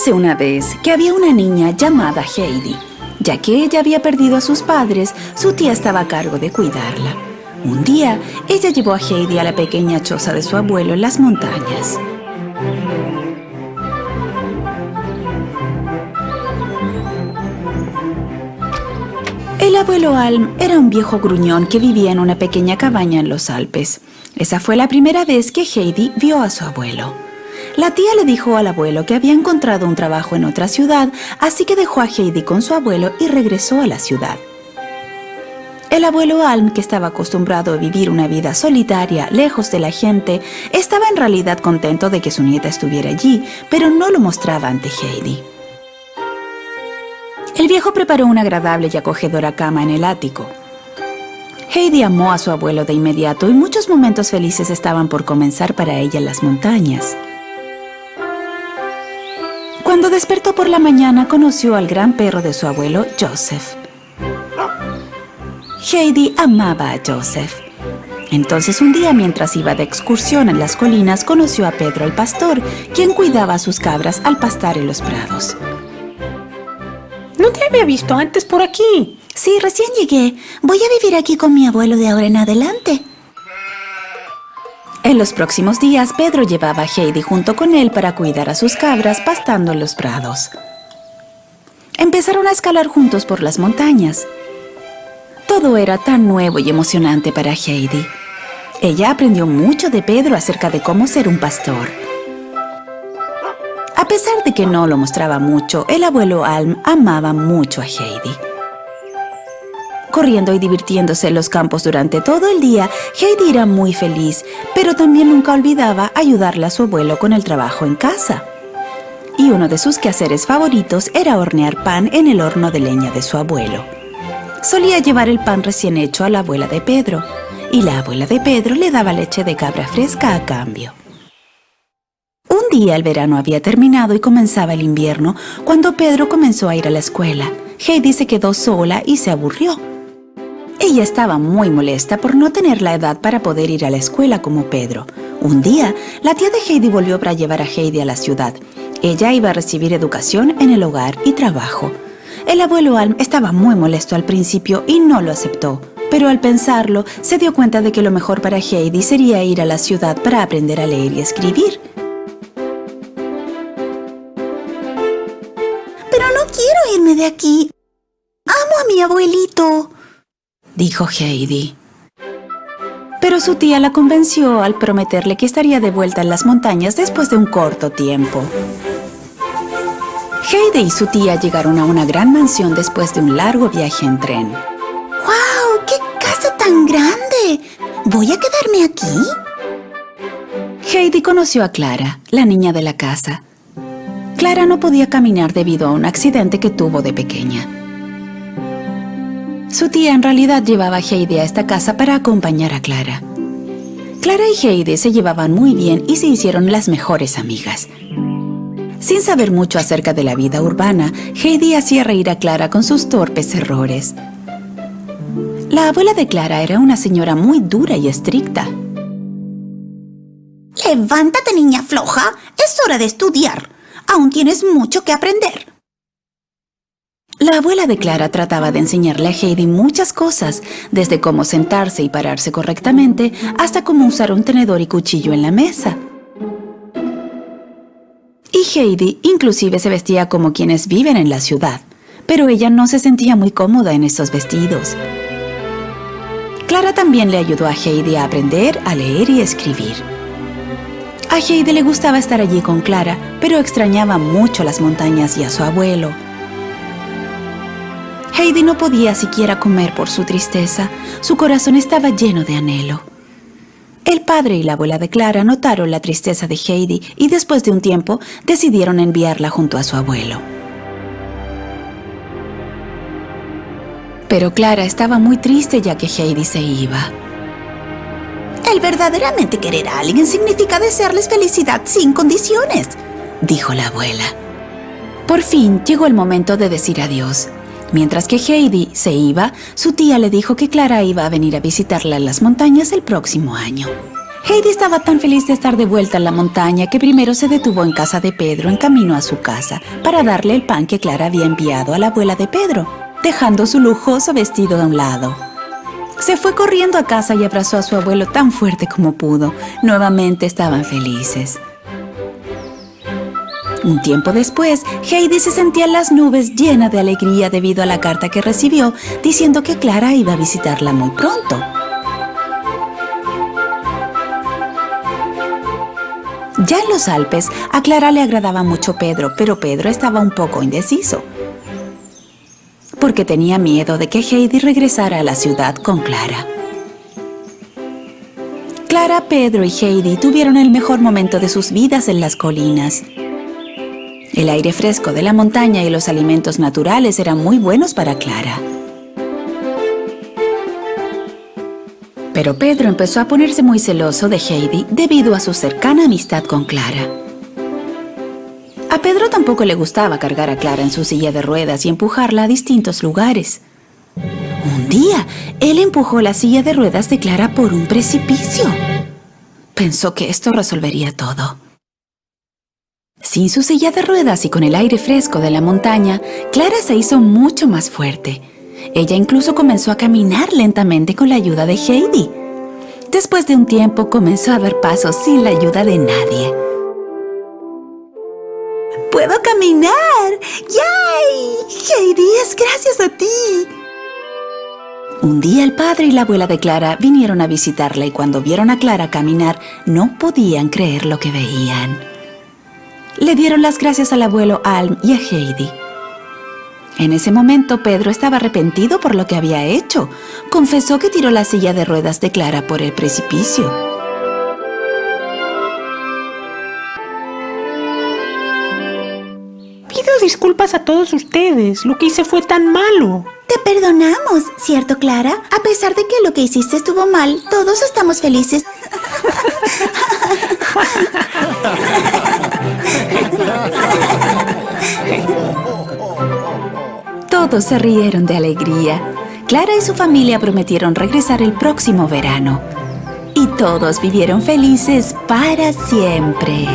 Érase una vez que había una niña llamada Heidi. Ya que ella había perdido a sus padres, su tía estaba a cargo de cuidarla. Un día, ella llevó a Heidi a la pequeña choza de su abuelo en las montañas. El abuelo Alm era un viejo gruñón que vivía en una pequeña cabaña en los Alpes. Esa fue la primera vez que Heidi vio a su abuelo. La tía le dijo al abuelo que había encontrado un trabajo en otra ciudad, así que dejó a Heidi con su abuelo y regresó a la ciudad. El abuelo Alm, que estaba acostumbrado a vivir una vida solitaria, lejos de la gente, estaba en realidad contento de que su nieta estuviera allí, pero no lo mostraba ante Heidi. El viejo preparó una agradable y acogedora cama en el ático. Heidi amó a su abuelo de inmediato y muchos momentos felices estaban por comenzar para ella en las montañas. Cuando despertó por la mañana, conoció al gran perro de su abuelo, Joseph. Heidi amaba a Joseph. Entonces un día, mientras iba de excursión en las colinas, conoció a Pedro el pastor, quien cuidaba a sus cabras al pastar en los prados. No te había visto antes por aquí. Sí, recién llegué. Voy a vivir aquí con mi abuelo de ahora en adelante. En los próximos días, Pedro llevaba a Heidi junto con él para cuidar a sus cabras pastando en los prados. Empezaron a escalar juntos por las montañas. Todo era tan nuevo y emocionante para Heidi. Ella aprendió mucho de Pedro acerca de cómo ser un pastor. A pesar de que no lo mostraba mucho, el abuelo Alm amaba mucho a Heidi. Corriendo y divirtiéndose en los campos durante todo el día, Heidi era muy feliz, pero también nunca olvidaba ayudarle a su abuelo con el trabajo en casa. Y uno de sus quehaceres favoritos era hornear pan en el horno de leña de su abuelo. Solía llevar el pan recién hecho a la abuela de Pedro, y la abuela de Pedro le daba leche de cabra fresca a cambio. Un día el verano había terminado y comenzaba el invierno, cuando Pedro comenzó a ir a la escuela. Heidi se quedó sola y se aburrió. Ella estaba muy molesta por no tener la edad para poder ir a la escuela como Pedro. Un día, la tía de Heidi volvió para llevar a Heidi a la ciudad. Ella iba a recibir educación en el hogar y trabajo. El abuelo Alm estaba muy molesto al principio y no lo aceptó. Pero al pensarlo, se dio cuenta de que lo mejor para Heidi sería ir a la ciudad para aprender a leer y escribir. Pero no quiero irme de aquí. Amo a mi abuelito, dijo Heidi. Pero su tía la convenció al prometerle que estaría de vuelta en las montañas después de un corto tiempo. Heidi y su tía llegaron a una gran mansión después de un largo viaje en tren. ¡Wow! ¡Qué casa tan grande! ¿Voy a quedarme aquí? Heidi conoció a Clara, la niña de la casa. Clara no podía caminar debido a un accidente que tuvo de pequeña. Su tía en realidad llevaba a Heidi a esta casa para acompañar a Clara. Clara y Heidi se llevaban muy bien y se hicieron las mejores amigas. Sin saber mucho acerca de la vida urbana, Heidi hacía reír a Clara con sus torpes errores. La abuela de Clara era una señora muy dura y estricta. ¡Levántate, niña floja! ¡Es hora de estudiar! Aún tienes mucho que aprender. La abuela de Clara trataba de enseñarle a Heidi muchas cosas, desde cómo sentarse y pararse correctamente, hasta cómo usar un tenedor y cuchillo en la mesa. Y Heidi inclusive se vestía como quienes viven en la ciudad, pero ella no se sentía muy cómoda en esos vestidos. Clara también le ayudó a Heidi a aprender a leer y escribir. A Heidi le gustaba estar allí con Clara, pero extrañaba mucho las montañas y a su abuelo. Heidi no podía siquiera comer por su tristeza. Su corazón estaba lleno de anhelo. El padre y la abuela de Clara notaron la tristeza de Heidi y después de un tiempo decidieron enviarla junto a su abuelo. Pero Clara estaba muy triste ya que Heidi se iba. El verdaderamente querer a alguien significa desearles felicidad sin condiciones, dijo la abuela. Por fin llegó el momento de decir adiós. Mientras que Heidi se iba, su tía le dijo que Clara iba a venir a visitarla en las montañas el próximo año. Heidi estaba tan feliz de estar de vuelta en la montaña que primero se detuvo en casa de Pedro en camino a su casa para darle el pan que Clara había enviado a la abuela de Pedro, dejando su lujoso vestido a un lado. Se fue corriendo a casa y abrazó a su abuelo tan fuerte como pudo. Nuevamente estaban felices. Un tiempo después, Heidi se sentía en las nubes llena de alegría debido a la carta que recibió diciendo que Clara iba a visitarla muy pronto. Ya en los Alpes, a Clara le agradaba mucho Pedro, pero Pedro estaba un poco indeciso, porque tenía miedo de que Heidi regresara a la ciudad con Clara. Clara, Pedro y Heidi tuvieron el mejor momento de sus vidas en las colinas. El aire fresco de la montaña y los alimentos naturales eran muy buenos para Clara. Pero Pedro empezó a ponerse muy celoso de Heidi debido a su cercana amistad con Clara. A Pedro tampoco le gustaba cargar a Clara en su silla de ruedas y empujarla a distintos lugares. Un día, él empujó la silla de ruedas de Clara por un precipicio. Pensó que esto resolvería todo. Sin su silla de ruedas y con el aire fresco de la montaña, Clara se hizo mucho más fuerte. Ella incluso comenzó a caminar lentamente con la ayuda de Heidi. Después de un tiempo, comenzó a dar pasos sin la ayuda de nadie. ¡Puedo caminar! ¡Yay! Heidi, es gracias a ti. Un día el padre y la abuela de Clara vinieron a visitarla y cuando vieron a Clara caminar, no podían creer lo que veían. Le dieron las gracias al abuelo Alm y a Heidi. En ese momento, Pedro estaba arrepentido por lo que había hecho. Confesó que tiró la silla de ruedas de Clara por el precipicio. Pido disculpas a todos ustedes. Lo que hice fue tan malo. Te perdonamos, ¿cierto, Clara? A pesar de que lo que hiciste estuvo mal, todos estamos felices. Todos se rieron de alegría. Clara y su familia prometieron regresar el próximo verano. Y todos vivieron felices para siempre.